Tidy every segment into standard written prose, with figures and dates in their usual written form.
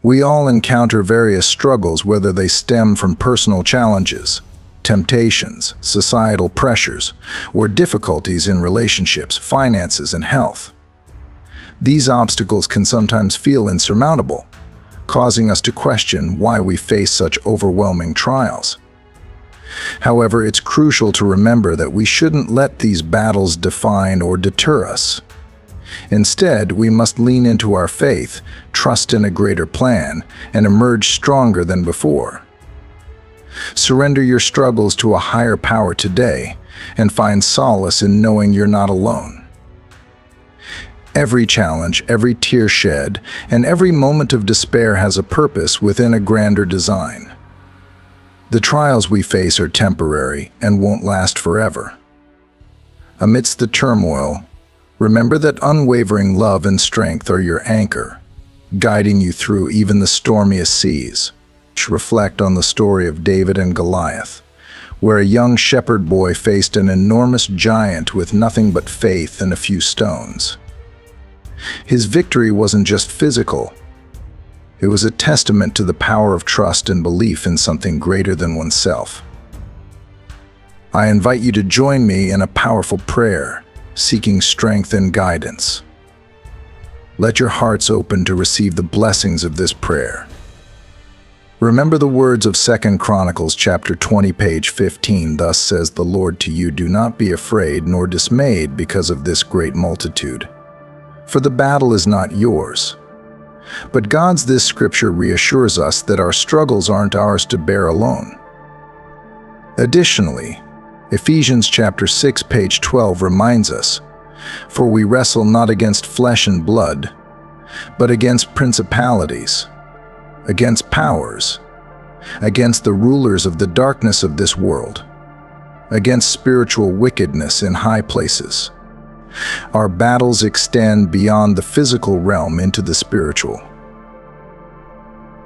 We all encounter various struggles, whether they stem from personal challenges, temptations, societal pressures, or difficulties in relationships, finances, and health. These obstacles can sometimes feel insurmountable, causing us to question why we face such overwhelming trials. However, it's crucial to remember that we shouldn't let these battles define or deter us. Instead, we must lean into our faith, trust in a greater plan, and emerge stronger than before. Surrender your struggles to a higher power today, and find solace in knowing you're not alone. Every challenge, every tear shed, and every moment of despair has a purpose within a grander design. The trials we face are temporary and won't last forever. Amidst the turmoil, remember that unwavering love and strength are your anchor, guiding you through even the stormiest seas. Reflect on the story of David and Goliath, where a young shepherd boy faced an enormous giant with nothing but faith and a few stones. His victory wasn't just physical. It was a testament to the power of trust and belief in something greater than oneself. I invite you to join me in a powerful prayer, seeking strength and guidance. Let your hearts open to receive the blessings of this prayer. Remember the words of 2 Chronicles chapter 20, page 15. Thus says the Lord to you, do not be afraid nor dismayed because of this great multitude, for the battle is not yours, but God's. This scripture reassures us that our struggles aren't ours to bear alone. Additionally, Ephesians chapter 6, page 12 reminds us, for we wrestle not against flesh and blood, but against principalities, against powers, against the rulers of the darkness of this world, against spiritual wickedness in high places. Our battles extend beyond the physical realm into the spiritual.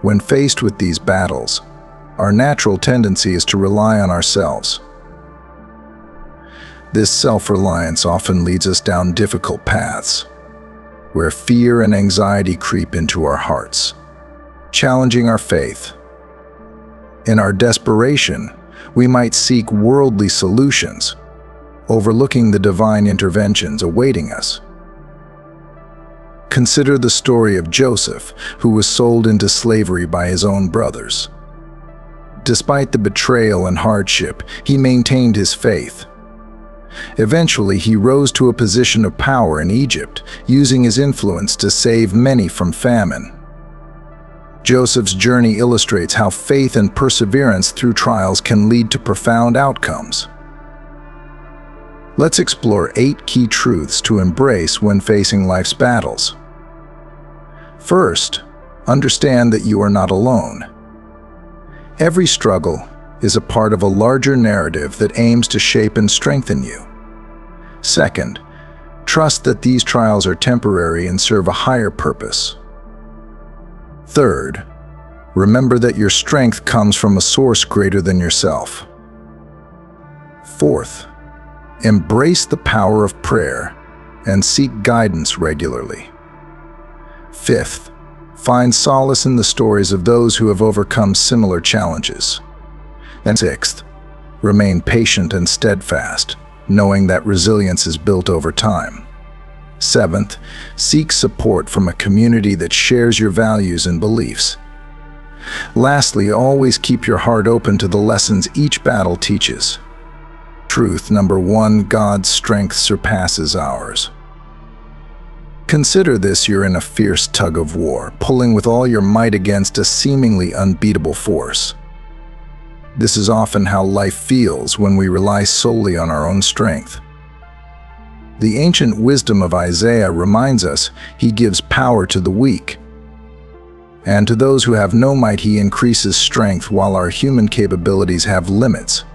When faced with these battles, our natural tendency is to rely on ourselves. This self-reliance often leads us down difficult paths, where fear and anxiety creep into our hearts, challenging our faith. In our desperation, we might seek worldly solutions, overlooking the divine interventions awaiting us. Consider the story of Joseph, who was sold into slavery by his own brothers. Despite the betrayal and hardship, he maintained his faith. Eventually, he rose to a position of power in Egypt, using his influence to save many from famine. Joseph's journey illustrates how faith and perseverance through trials can lead to profound outcomes. Let's explore 8 key truths to embrace when facing life's battles. First, understand that you are not alone. Every struggle is a part of a larger narrative that aims to shape and strengthen you. Second, trust that these trials are temporary and serve a higher purpose. Third, remember that your strength comes from a source greater than yourself. Fourth, embrace the power of prayer and seek guidance regularly. Fifth, find solace in the stories of those who have overcome similar challenges. And sixth, remain patient and steadfast, knowing that resilience is built over time. Seventh, seek support from a community that shares your values and beliefs. Lastly, always keep your heart open to the lessons each battle teaches. Truth number 1, God's strength surpasses ours. Consider this: you're in a fierce tug of war, pulling with all your might against a seemingly unbeatable force. This is often how life feels when we rely solely on our own strength. The ancient wisdom of Isaiah reminds us he gives power to the weak, and to those who have no might he increases strength. While our human capabilities have limits,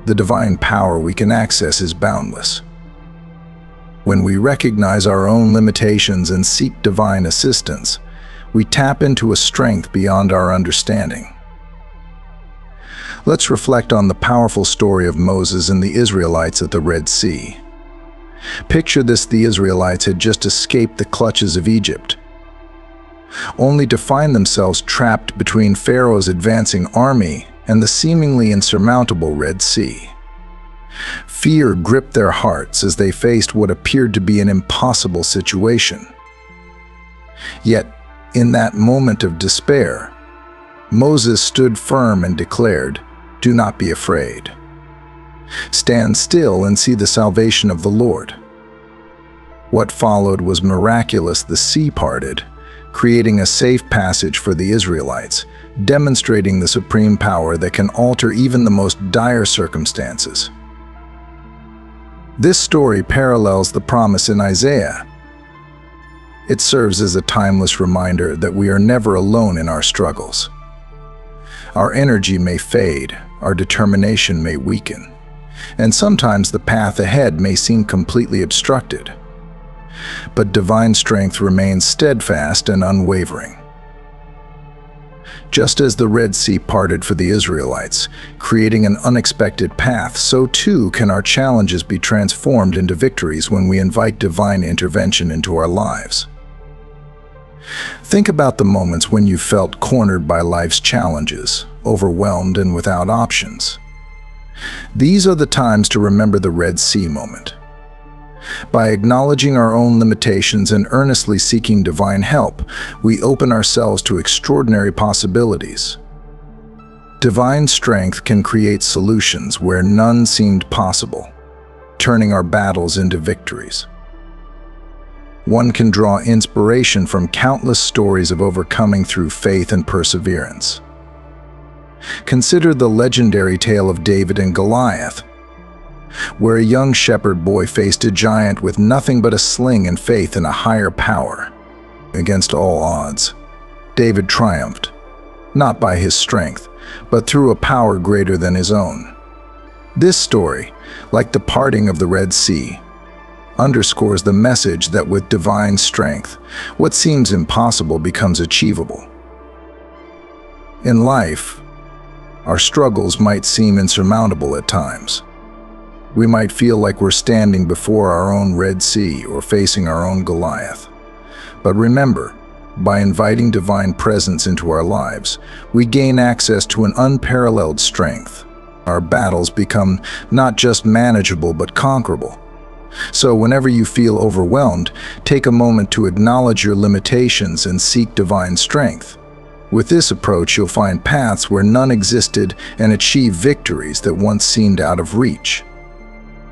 the divine power we can access is boundless. When we recognize our own limitations and seek divine assistance, we tap into a strength beyond our understanding. Let's reflect on the powerful story of Moses and the Israelites at the Red Sea. Picture this: the Israelites had just escaped the clutches of Egypt. only to find themselves trapped between Pharaoh's advancing army and the seemingly insurmountable Red Sea. Fear gripped their hearts as they faced what appeared to be an impossible situation. Yet, in that moment of despair, Moses stood firm and declared, "Do not be afraid. Stand still and see the salvation of the Lord." What followed was miraculous. The sea parted, creating a safe passage for the Israelites, demonstrating the supreme power that can alter even the most dire circumstances. This story parallels the promise in Isaiah. It serves as a timeless reminder that we are never alone in our struggles. Our energy may fade, our determination may weaken, and sometimes the path ahead may seem completely obstructed. But divine strength remains steadfast and unwavering. Just as the Red Sea parted for the Israelites, creating an unexpected path, so too can our challenges be transformed into victories when we invite divine intervention into our lives. Think about the moments when you felt cornered by life's challenges, overwhelmed and without options. These are the times to remember the Red Sea moment. By acknowledging our own limitations and earnestly seeking divine help, we open ourselves to extraordinary possibilities. Divine strength can create solutions where none seemed possible, turning our battles into victories. One can draw inspiration from countless stories of overcoming through faith and perseverance. Consider the legendary tale of David and Goliath, where a young shepherd boy faced a giant with nothing but a sling and faith in a higher power. Against all odds, David triumphed, not by his strength, but through a power greater than his own. This story, like the parting of the Red Sea, underscores the message that with divine strength, what seems impossible becomes achievable. In life, our struggles might seem insurmountable at times. We might feel like we're standing before our own Red Sea or facing our own Goliath. But remember, by inviting divine presence into our lives, we gain access to an unparalleled strength. Our battles become not just manageable but conquerable. So whenever you feel overwhelmed, take a moment to acknowledge your limitations and seek divine strength. With this approach, you'll find paths where none existed and achieve victories that once seemed out of reach.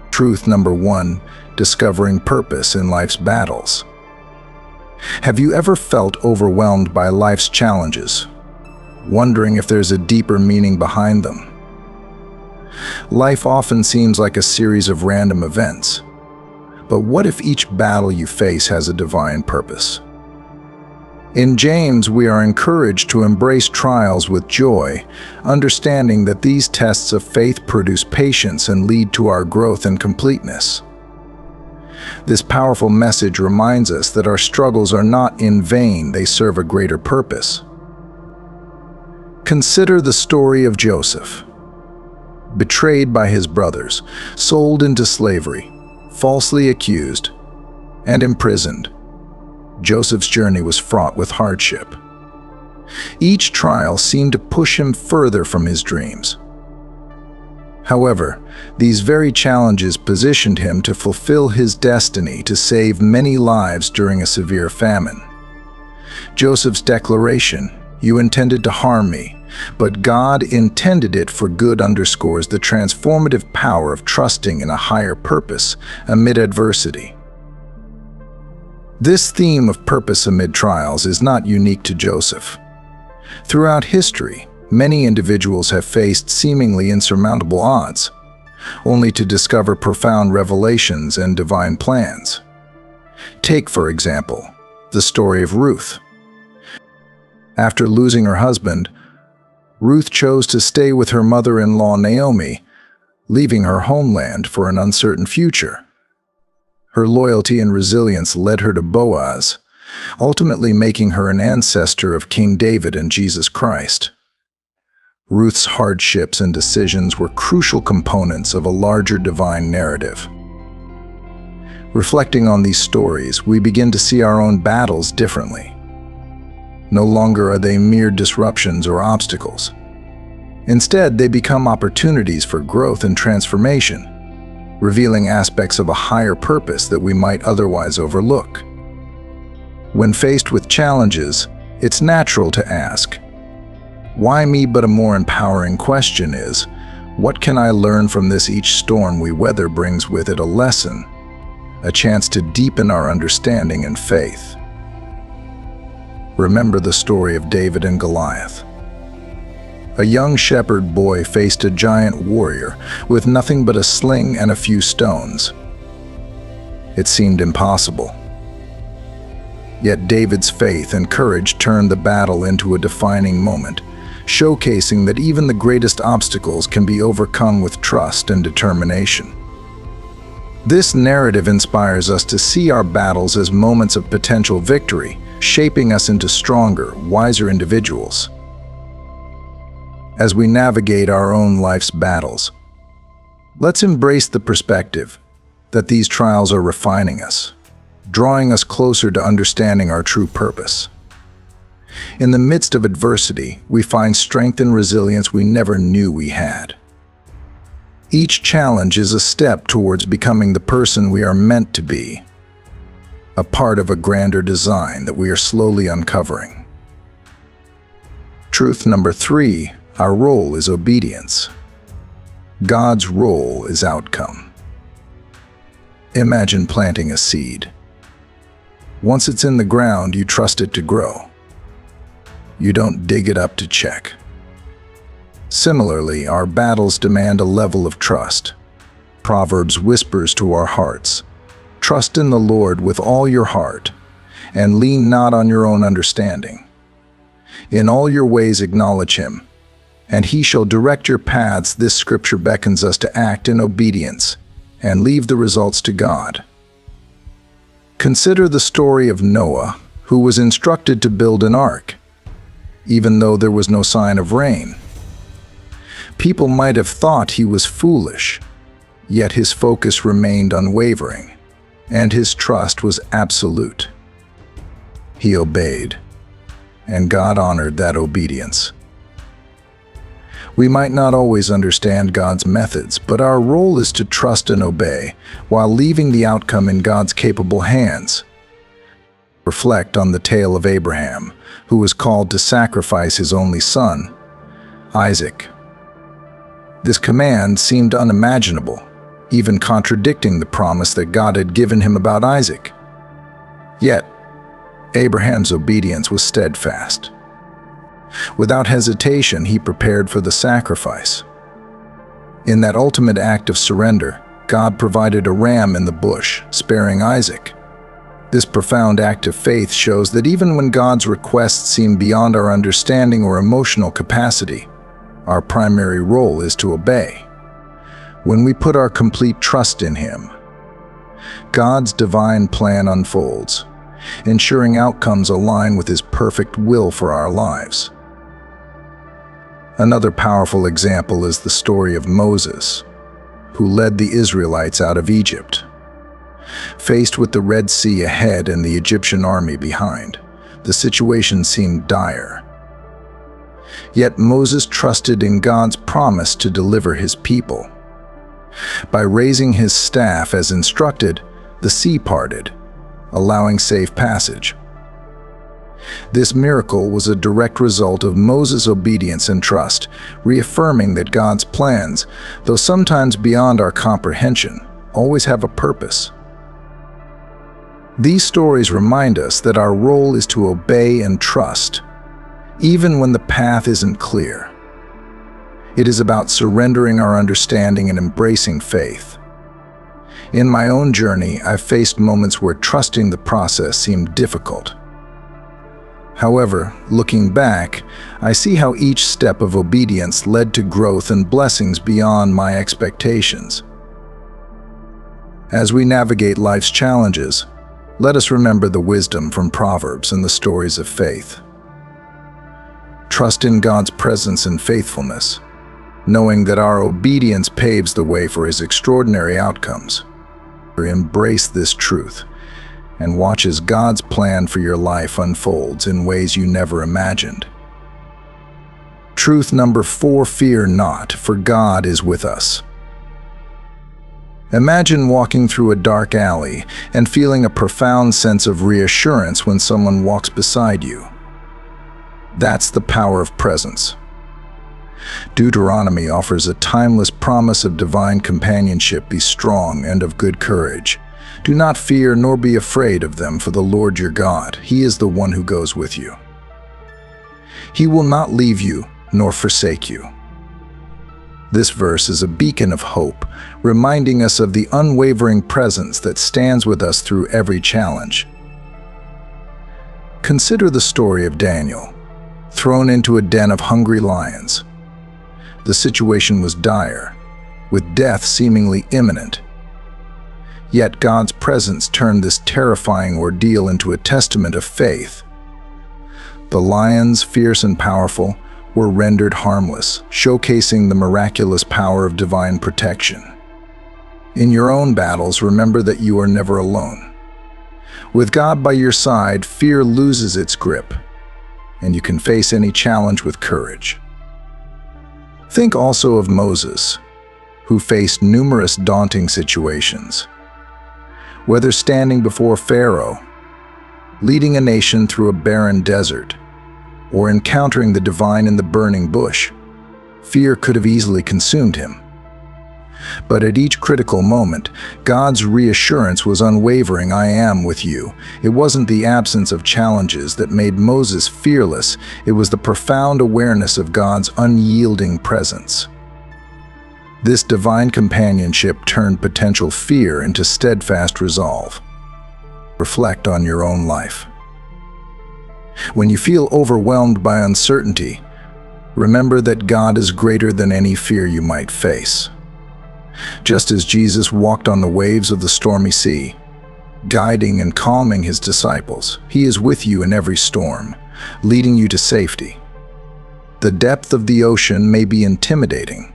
Truth number 1, discovering purpose in life's battles. Have you ever felt overwhelmed by life's challenges, wondering if there's a deeper meaning behind them? Life often seems like a series of random events. But what if each battle you face has a divine purpose? In James, we are encouraged to embrace trials with joy, understanding that these tests of faith produce patience and lead to our growth and completeness. This powerful message reminds us that our struggles are not in vain, they serve a greater purpose. Consider the story of Joseph. Betrayed by his brothers, sold into slavery, falsely accused, and imprisoned, Joseph's journey was fraught with hardship. Each trial seemed to push him further from his dreams. However, these very challenges positioned him to fulfill his destiny to save many lives during a severe famine. Joseph's declaration, "You intended to harm me, but God intended it for good," underscores the transformative power of trusting in a higher purpose amid adversity. This theme of purpose amid trials is not unique to Joseph. Throughout history, many individuals have faced seemingly insurmountable odds, only to discover profound revelations and divine plans. Take, for example, the story of Ruth. After losing her husband, Ruth chose to stay with her mother-in-law Naomi, leaving her homeland for an uncertain future. Her loyalty and resilience led her to Boaz, ultimately making her an ancestor of King David and Jesus Christ. Ruth's hardships and decisions were crucial components of a larger divine narrative. Reflecting on these stories, we begin to see our own battles differently. No longer are they mere disruptions or obstacles. Instead, they become opportunities for growth and transformation, revealing aspects of a higher purpose that we might otherwise overlook. When faced with challenges, it's natural to ask, "Why me?" But a more empowering question is, what can I learn from this? Each storm we weather brings with it a lesson, a chance to deepen our understanding and faith. Remember the story of David and Goliath. A young shepherd boy faced a giant warrior with nothing but a sling and a few stones. It seemed impossible. Yet David's faith and courage turned the battle into a defining moment, showcasing that even the greatest obstacles can be overcome with trust and determination. This narrative inspires us to see our battles as moments of potential victory, shaping us into stronger, wiser individuals. As we navigate our own life's battles, let's embrace the perspective that these trials are refining us, drawing us closer to understanding our true purpose. In the midst of adversity, we find strength and resilience we never knew we had. Each challenge is a step towards becoming the person we are meant to be, a part of a grander design that we are slowly uncovering. Truth number 3, our role is obedience. God's role is outcome. Imagine planting a seed. Once it's in the ground, you trust it to grow. You don't dig it up to check. Similarly, our battles demand a level of trust. Proverbs whispers to our hearts, "Trust in the Lord with all your heart, and lean not on your own understanding. In all your ways acknowledge Him, and He shall direct your paths." This scripture beckons us to act in obedience and leave the results to God. Consider the story of Noah, who was instructed to build an ark, even though there was no sign of rain. People might have thought he was foolish, yet his focus remained unwavering, and his trust was absolute. He obeyed, and God honored that obedience. We might not always understand God's methods, but our role is to trust and obey, while leaving the outcome in God's capable hands. Reflect on the tale of Abraham, who was called to sacrifice his only son, Isaac. This command seemed unimaginable, even contradicting the promise that God had given him about Isaac. Yet, Abraham's obedience was steadfast. Without hesitation, he prepared for the sacrifice. In that ultimate act of surrender, God provided a ram in the bush, sparing Isaac. This profound act of faith shows that even when God's requests seem beyond our understanding or emotional capacity, our primary role is to obey. When we put our complete trust in Him, God's divine plan unfolds, ensuring outcomes align with His perfect will for our lives. Another powerful example is the story of Moses, who led the Israelites out of Egypt. Faced with the Red Sea ahead and the Egyptian army behind, the situation seemed dire. Yet Moses trusted in God's promise to deliver his people. By raising his staff as instructed, the sea parted, allowing safe passage. This miracle was a direct result of Moses' obedience and trust, reaffirming that God's plans, though sometimes beyond our comprehension, always have a purpose. These stories remind us that our role is to obey and trust, even when the path isn't clear. It is about surrendering our understanding and embracing faith. In my own journey, I've faced moments where trusting the process seemed difficult. However, looking back, I see how each step of obedience led to growth and blessings beyond my expectations. As we navigate life's challenges, let us remember the wisdom from Proverbs and the stories of faith. Trust in God's presence and faithfulness, knowing that our obedience paves the way for His extraordinary outcomes. Embrace this truth, and watch as God's plan for your life unfolds in ways you never imagined. Truth number 4, fear not, for God is with us. Imagine walking through a dark alley and feeling a profound sense of reassurance when someone walks beside you. That's the power of presence. Deuteronomy offers a timeless promise of divine companionship. Be strong and of good courage. Do not fear nor be afraid of them, for the Lord your God, He is the one who goes with you. He will not leave you nor forsake you. This verse is a beacon of hope, reminding us of the unwavering presence that stands with us through every challenge. Consider the story of Daniel, thrown into a den of hungry lions. The situation was dire, with death seemingly imminent. Yet God's presence turned this terrifying ordeal into a testament of faith. The lions, fierce and powerful, were rendered harmless, showcasing the miraculous power of divine protection. In your own battles, remember that you are never alone. With God by your side, fear loses its grip, and you can face any challenge with courage. Think also of Moses, who faced numerous daunting situations. Whether standing before Pharaoh, leading a nation through a barren desert, or encountering the divine in the burning bush, fear could have easily consumed him. But at each critical moment, God's reassurance was unwavering. I am with you. It wasn't the absence of challenges that made Moses fearless, it was the profound awareness of God's unyielding presence. This divine companionship turned potential fear into steadfast resolve. Reflect on your own life. When you feel overwhelmed by uncertainty, remember that God is greater than any fear you might face. Just as Jesus walked on the waves of the stormy sea, guiding and calming His disciples, He is with you in every storm, leading you to safety. The depth of the ocean may be intimidating,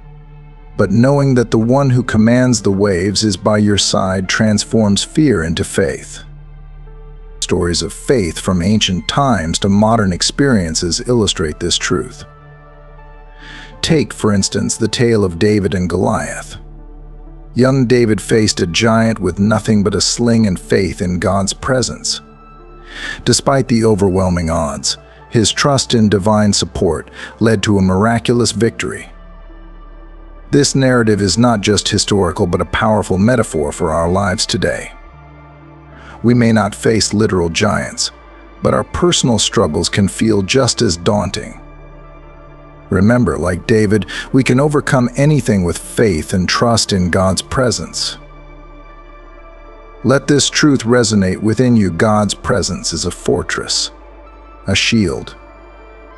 but knowing that the one who commands the waves is by your side transforms fear into faith. Stories of faith from ancient times to modern experiences illustrate this truth. Take, for instance, the tale of David and Goliath. Young David faced a giant with nothing but a sling and faith in God's presence. Despite the overwhelming odds, his trust in divine support led to a miraculous victory. This narrative is not just historical but a powerful metaphor for our lives today. We may not face literal giants, but our personal struggles can feel just as daunting. Remember, like David, we can overcome anything with faith and trust in God's presence. Let this truth resonate within you. God's presence is a fortress, a shield,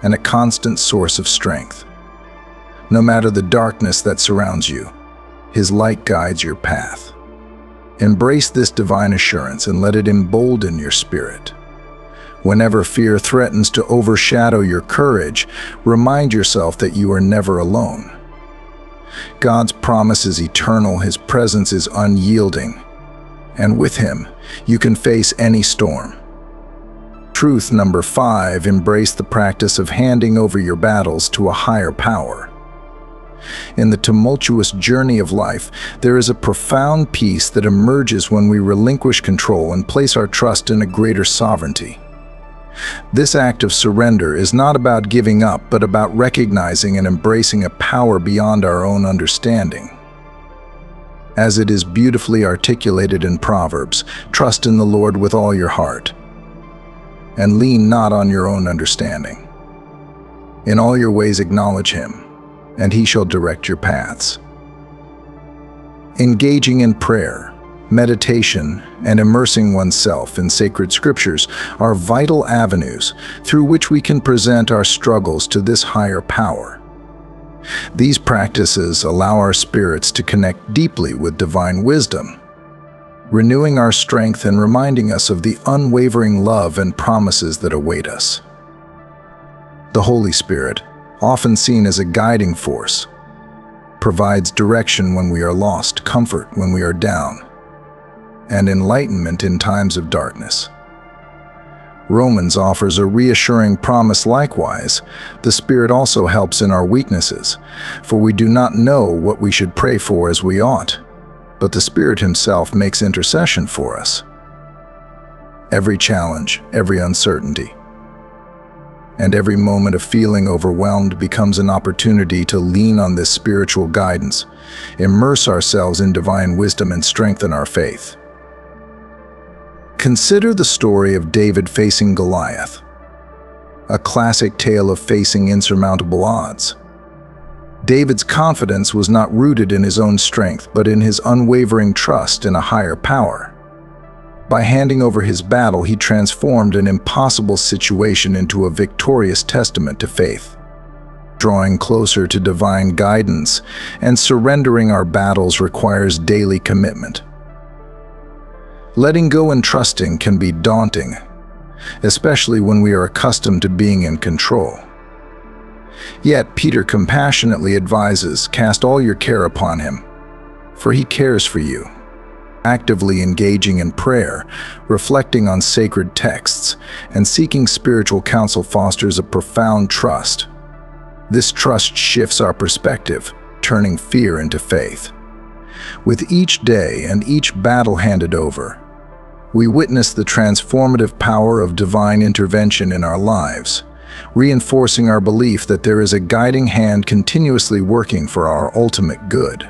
and a constant source of strength. No matter the darkness that surrounds you, His light guides your path. Embrace this divine assurance and let it embolden your spirit. Whenever fear threatens to overshadow your courage, remind yourself that you are never alone. God's promise is eternal, His presence is unyielding, and with Him, you can face any storm. Truth number 5, embrace the practice of handing over your battles to a higher power. In the tumultuous journey of life, there is a profound peace that emerges when we relinquish control and place our trust in a greater sovereignty. This act of surrender is not about giving up, but about recognizing and embracing a power beyond our own understanding. As it is beautifully articulated in Proverbs, trust in the Lord with all your heart, and lean not on your own understanding. In all your ways acknowledge Him, and He shall direct your paths. Engaging in prayer, meditation, and immersing oneself in sacred scriptures are vital avenues through which we can present our struggles to this higher power. These practices allow our spirits to connect deeply with divine wisdom, renewing our strength and reminding us of the unwavering love and promises that await us. The Holy Spirit, often seen as a guiding force, provides direction when we are lost, comfort when we are down, and enlightenment in times of darkness. Romans offers a reassuring promise likewise. The Spirit also helps in our weaknesses, for we do not know what we should pray for as we ought, but the Spirit Himself makes intercession for us. Every challenge, every uncertainty, and every moment of feeling overwhelmed becomes an opportunity to lean on this spiritual guidance, immerse ourselves in divine wisdom, and strengthen our faith. Consider the story of David facing Goliath, a classic tale of facing insurmountable odds. David's confidence was not rooted in his own strength, but in his unwavering trust in a higher power. By handing over his battle, he transformed an impossible situation into a victorious testament to faith. Drawing closer to divine guidance and surrendering our battles requires daily commitment. Letting go and trusting can be daunting, especially when we are accustomed to being in control. Yet Peter compassionately advises, "Cast all your care upon Him, for He cares for you." Actively engaging in prayer, reflecting on sacred texts, and seeking spiritual counsel fosters a profound trust. This trust shifts our perspective, turning fear into faith. With each day and each battle handed over, we witness the transformative power of divine intervention in our lives, reinforcing our belief that there is a guiding hand continuously working for our ultimate good.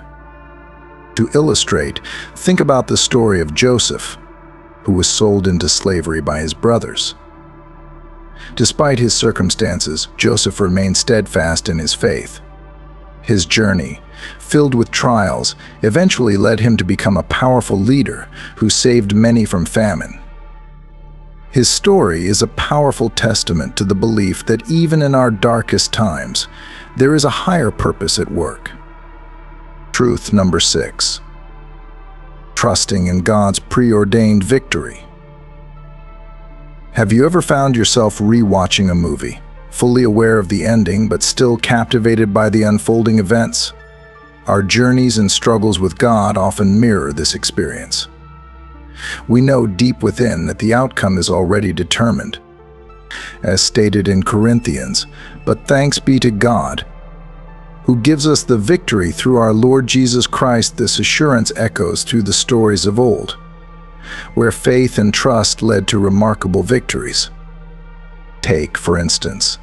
To illustrate, think about the story of Joseph, who was sold into slavery by his brothers. Despite his circumstances, Joseph remained steadfast in his faith. His journey, filled with trials, eventually led him to become a powerful leader who saved many from famine. His story is a powerful testament to the belief that even in our darkest times, there is a higher purpose at work. Truth number 6. Trusting in God's preordained victory. Have you ever found yourself rewatching a movie, fully aware of the ending but still captivated by the unfolding events? Our journeys and struggles with God often mirror this experience. We know deep within that the outcome is already determined. As stated in Corinthians, "But thanks be to God, who gives us the victory through our Lord Jesus Christ." This assurance echoes through the stories of old, where faith and trust led to remarkable victories. Take, for instance,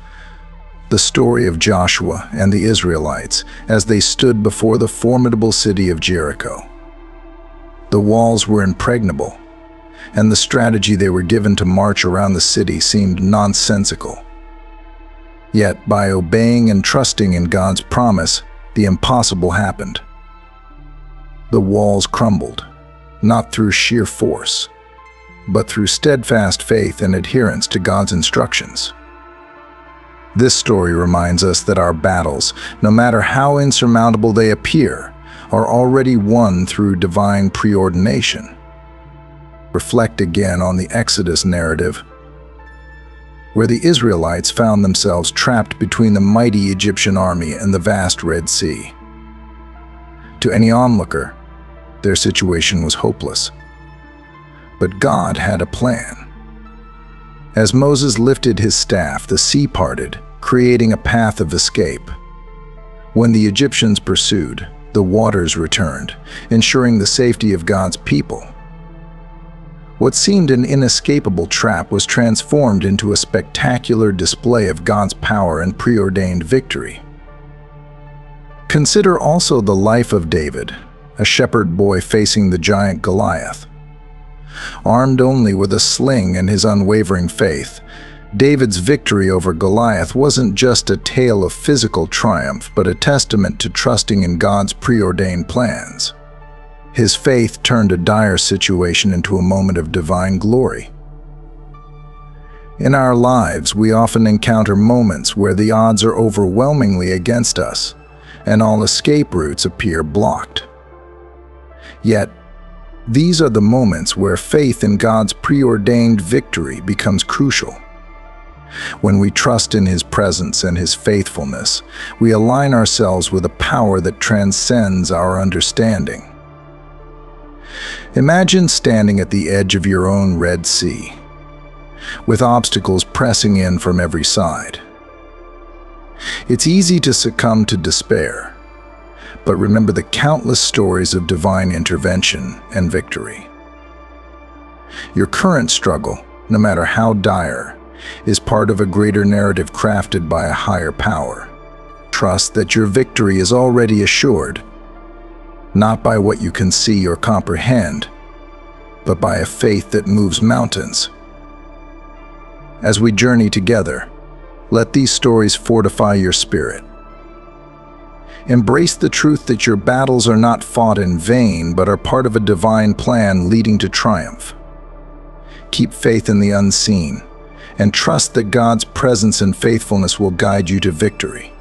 the story of Joshua and the Israelites as they stood before the formidable city of Jericho. The walls were impregnable, and the strategy they were given to march around the city seemed nonsensical. Yet, by obeying and trusting in God's promise, the impossible happened. The walls crumbled, not through sheer force, but through steadfast faith and adherence to God's instructions. This story reminds us that our battles, no matter how insurmountable they appear, are already won through divine preordination. Reflect again on the Exodus narrative, where the Israelites found themselves trapped between the mighty Egyptian army and the vast Red Sea. To any onlooker, their situation was hopeless. But God had a plan. As Moses lifted his staff, the sea parted, creating a path of escape. When the Egyptians pursued, the waters returned, ensuring the safety of God's people. What seemed an inescapable trap was transformed into a spectacular display of God's power and preordained victory. Consider also the life of David, a shepherd boy facing the giant Goliath. Armed only with a sling and his unwavering faith, David's victory over Goliath wasn't just a tale of physical triumph, but a testament to trusting in God's preordained plans. His faith turned a dire situation into a moment of divine glory. In our lives, we often encounter moments where the odds are overwhelmingly against us, and all escape routes appear blocked. Yet, these are the moments where faith in God's preordained victory becomes crucial. When we trust in His presence and His faithfulness, we align ourselves with a power that transcends our understanding. Imagine standing at the edge of your own Red Sea, with obstacles pressing in from every side. It's easy to succumb to despair, but remember the countless stories of divine intervention and victory. Your current struggle, no matter how dire, is part of a greater narrative crafted by a higher power. Trust that your victory is already assured, not by what you can see or comprehend, but by a faith that moves mountains. As we journey together, let these stories fortify your spirit. Embrace the truth that your battles are not fought in vain, but are part of a divine plan leading to triumph. Keep faith in the unseen, and trust that God's presence and faithfulness will guide you to victory.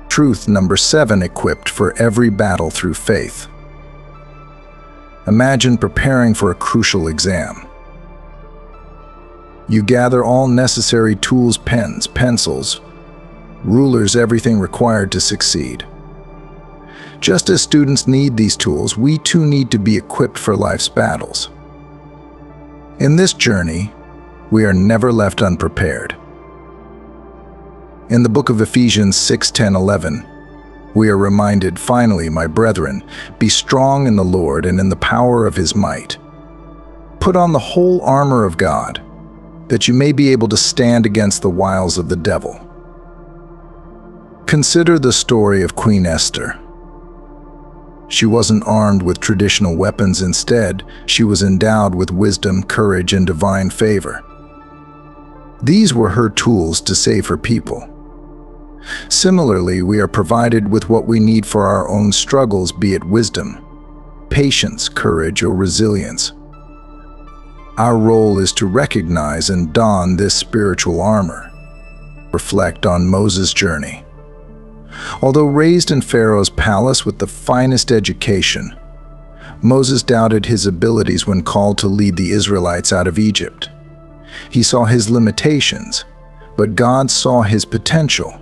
Truth number 7, equipped for every battle through faith. Imagine preparing for a crucial exam. You gather all necessary tools, pens, pencils, rulers, everything required to succeed. Just as students need these tools, we too need to be equipped for life's battles. In this journey, we are never left unprepared. In the book of Ephesians 6:10-11, we are reminded, "Finally, my brethren, be strong in the Lord and in the power of his might. Put on the whole armor of God, that you may be able to stand against the wiles of the devil." Consider the story of Queen Esther. She wasn't armed with traditional weapons. Instead, she was endowed with wisdom, courage, and divine favor. These were her tools to save her people. Similarly, we are provided with what we need for our own struggles, be it wisdom, patience, courage, or resilience. Our role is to recognize and don this spiritual armor. Reflect on Moses' journey. Although raised in Pharaoh's palace with the finest education, Moses doubted his abilities when called to lead the Israelites out of Egypt. He saw his limitations, but God saw his potential.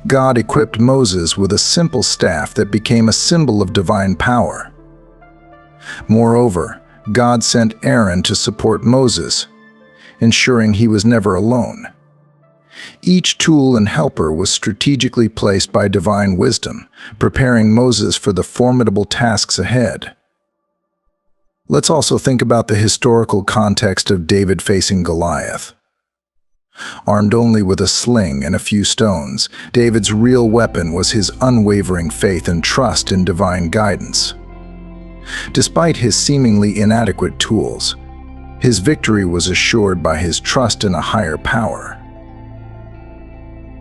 God equipped Moses with a simple staff that became a symbol of divine power. Moreover, God sent Aaron to support Moses, ensuring he was never alone. Each tool and helper was strategically placed by divine wisdom, preparing Moses for the formidable tasks ahead. Let's also think about the historical context of David facing Goliath. Armed only with a sling and a few stones, David's real weapon was his unwavering faith and trust in divine guidance. Despite his seemingly inadequate tools, his victory was assured by his trust in a higher power.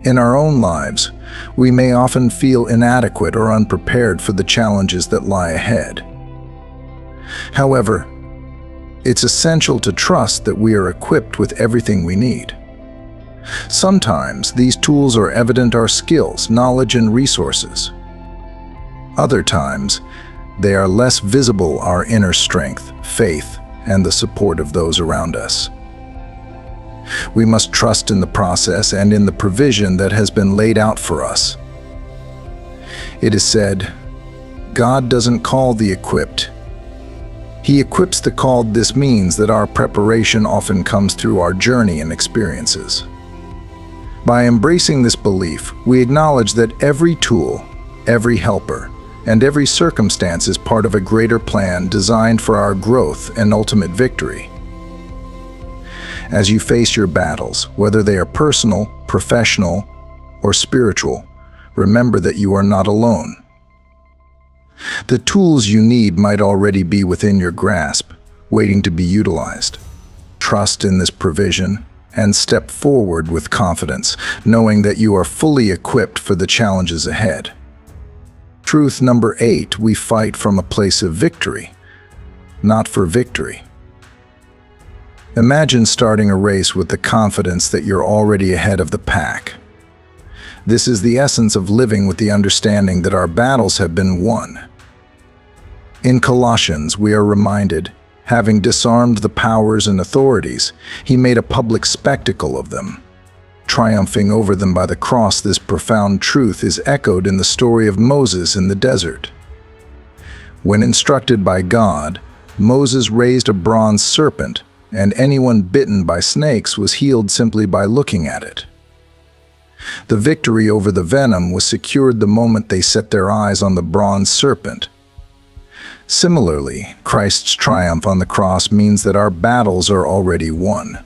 In our own lives, we may often feel inadequate or unprepared for the challenges that lie ahead. However, it's essential to trust that we are equipped with everything we need. Sometimes these tools are evident: our skills, knowledge, and resources. Other times, they are less visible: our inner strength, faith, and the support of those around us. We must trust in the process and in the provision that has been laid out for us. It is said, God doesn't call the equipped. He equips the called. This means that our preparation often comes through our journey and experiences. By embracing this belief, we acknowledge that every tool, every helper, and every circumstance is part of a greater plan designed for our growth and ultimate victory. As you face your battles, whether they are personal, professional, or spiritual, remember that you are not alone. The tools you need might already be within your grasp, waiting to be utilized. Trust in this provision and step forward with confidence, knowing that you are fully equipped for the challenges ahead. Truth number 8, we fight from a place of victory, not for victory. Imagine starting a race with the confidence that you're already ahead of the pack. This is the essence of living with the understanding that our battles have been won. In Colossians, we are reminded, having disarmed the powers and authorities, he made a public spectacle of them, triumphing over them by the cross. This profound truth is echoed in the story of Moses in the desert. When instructed by God, Moses raised a bronze serpent, and anyone bitten by snakes was healed simply by looking at it. The victory over the venom was secured the moment they set their eyes on the bronze serpent. Similarly, Christ's triumph on the cross means that our battles are already won.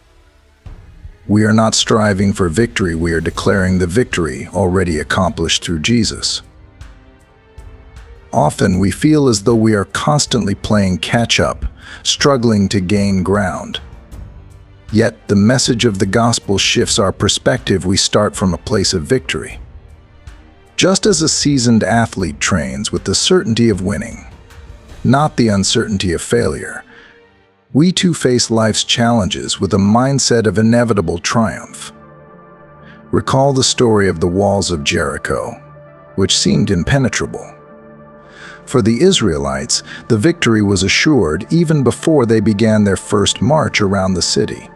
We are not striving for victory, we are declaring the victory already accomplished through Jesus. Often we feel as though we are constantly playing catch-up, struggling to gain ground. Yet the message of the gospel shifts our perspective. We start from a place of victory. Just as a seasoned athlete trains with the certainty of winning, not the uncertainty of failure, we too face life's challenges with a mindset of inevitable triumph. Recall the story of the walls of Jericho, which seemed impenetrable. For the Israelites, the victory was assured even before they began their first march around the city.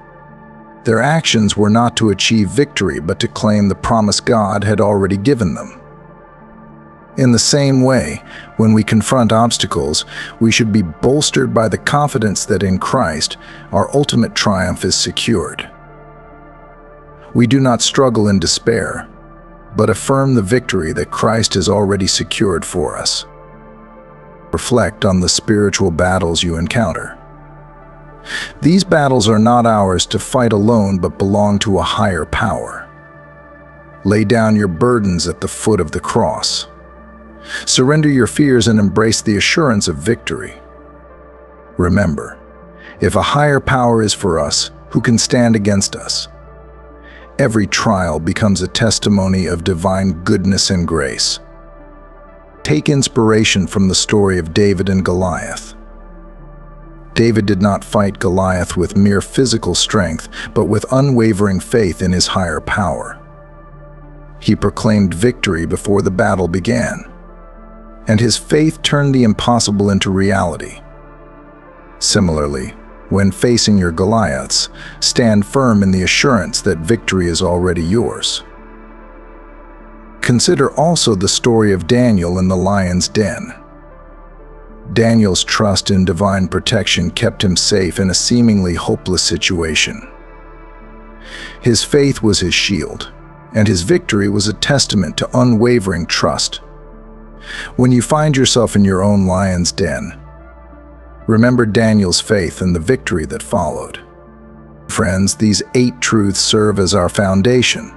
Their actions were not to achieve victory, but to claim the promise God had already given them. In the same way, when we confront obstacles, we should be bolstered by the confidence that in Christ, our ultimate triumph is secured. We do not struggle in despair, but affirm the victory that Christ has already secured for us. Reflect on the spiritual battles you encounter. These battles are not ours to fight alone, but belong to a higher power. Lay down your burdens at the foot of the cross. Surrender your fears and embrace the assurance of victory. Remember, if a higher power is for us, who can stand against us? Every trial becomes a testimony of divine goodness and grace. Take inspiration from the story of David and Goliath. David did not fight Goliath with mere physical strength, but with unwavering faith in his higher power. He proclaimed victory before the battle began, and his faith turned the impossible into reality. Similarly, when facing your Goliaths, stand firm in the assurance that victory is already yours. Consider also the story of Daniel in the lion's den. Daniel's trust in divine protection kept him safe in a seemingly hopeless situation. His faith was his shield, and his victory was a testament to unwavering trust. When you find yourself in your own lion's den, remember Daniel's faith and the victory that followed. Friends, these 8 truths serve as our foundation.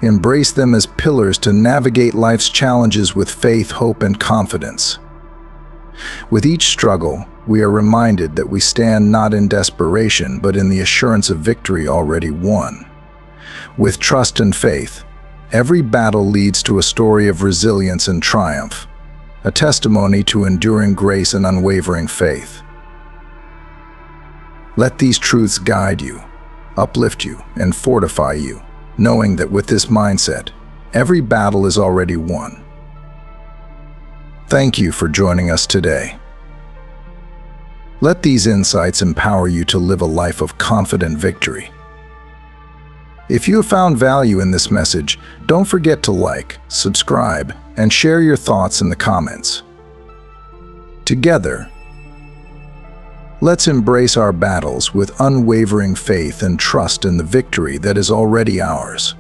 Embrace them as pillars to navigate life's challenges with faith, hope, and confidence. With each struggle, we are reminded that we stand not in desperation, but in the assurance of victory already won. With trust and faith, every battle leads to a story of resilience and triumph, a testimony to enduring grace and unwavering faith. Let these truths guide you, uplift you, and fortify you, knowing that with this mindset, every battle is already won. Thank you for joining us today. Let these insights empower you to live a life of confident victory. If you have found value in this message, don't forget to like, subscribe, and share your thoughts in the comments. Together, let's embrace our battles with unwavering faith and trust in the victory that is already ours.